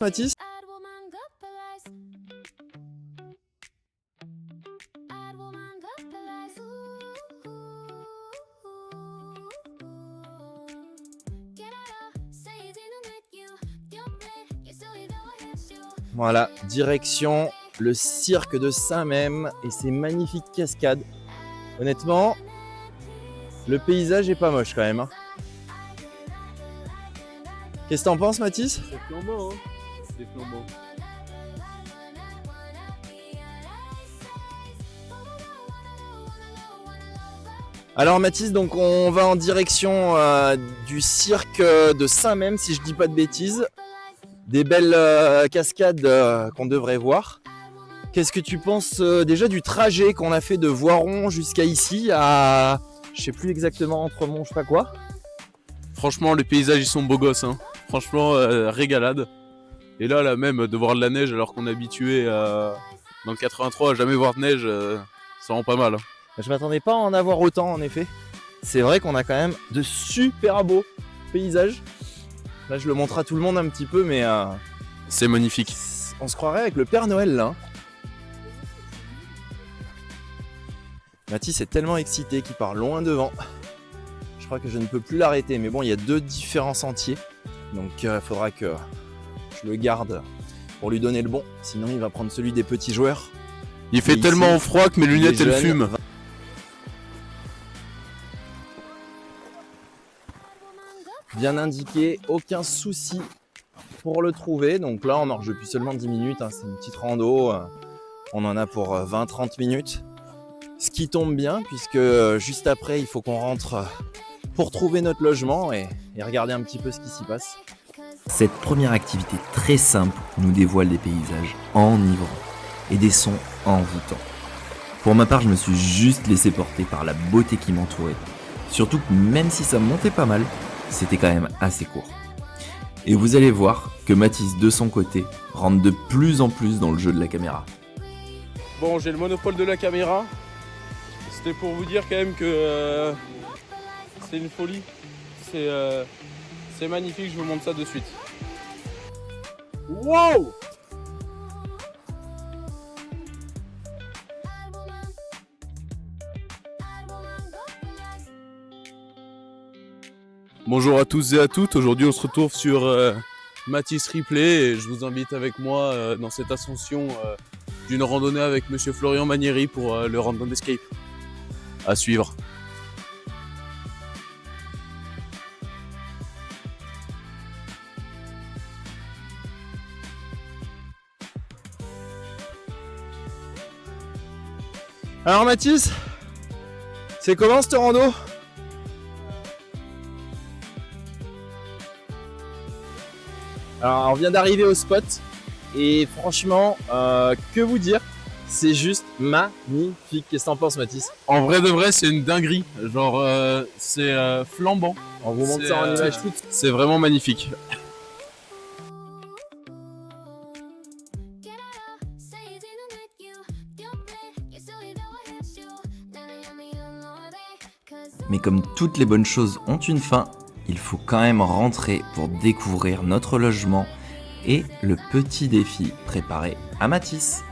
Mathis? Voilà, direction le cirque de Saint-Même et ses magnifiques cascades. Honnêtement, le paysage est pas moche quand même. Qu'est-ce que t'en penses, Mathis? C'est flambant, hein. C'est flambant. Alors Mathis, donc on va en direction du cirque de Saint-Même, si je dis pas de bêtises. Des belles cascades qu'on devrait voir. Qu'est-ce que tu penses déjà du trajet qu'on a fait de Voiron jusqu'à ici à, je sais plus exactement, Entremont, je sais pas quoi. Franchement, les paysages ils sont beaux gosses, hein. Franchement, régalade. Et là même de voir de la neige alors qu'on est habitué dans le 83 à jamais voir de neige, ça rend pas mal, hein. Je m'attendais pas à en avoir autant en effet. C'est vrai qu'on a quand même de super beaux paysages. Là je le montre à tout le monde un petit peu, mais c'est magnifique. On se croirait avec le Père Noël là. Mathis est tellement excité qu'il part loin devant. Je crois que je ne peux plus l'arrêter, mais bon, il y a 2 différents sentiers. Donc il faudra que je le garde pour lui donner le bon. Sinon il va prendre celui des petits joueurs. Il fait tellement froid que mes lunettes elles fument. Bien indiqué, aucun souci pour le trouver. Donc là on marche depuis seulement 10 minutes, hein. C'est une petite rando. On en a pour 20-30 minutes. Ce qui tombe bien puisque juste après il faut qu'on rentre pour trouver notre logement et regarder un petit peu ce qui s'y passe. Cette première activité très simple nous dévoile des paysages enivrants et des sons envoûtants. Pour ma part, je me suis juste laissé porter par la beauté qui m'entourait. Surtout que même si ça montait pas mal, c'était quand même assez court. Et vous allez voir que Mathis, de son côté, rentre de plus en plus dans le jeu de la caméra. Bon, j'ai le monopole de la caméra. C'était pour vous dire quand même que c'est une folie. C'est magnifique, je vous montre ça de suite. Wow! Bonjour à tous et à toutes, aujourd'hui on se retrouve sur Mathis Replay et je vous invite avec moi dans cette ascension d'une randonnée avec Monsieur Florian Manieri pour le Random Escape. À suivre. Alors Mathis, c'est comment cette rando? Alors on vient d'arriver au spot et franchement, que vous dire, c'est juste magnifique. Qu'est-ce que t'en penses Mathis? En vrai de vrai, c'est une dinguerie. Genre, c'est flambant. On vous montre ça en image toute. C'est vraiment magnifique. Mais comme toutes les bonnes choses ont une fin, il faut quand même rentrer pour découvrir notre logement et le petit défi préparé à Mathis.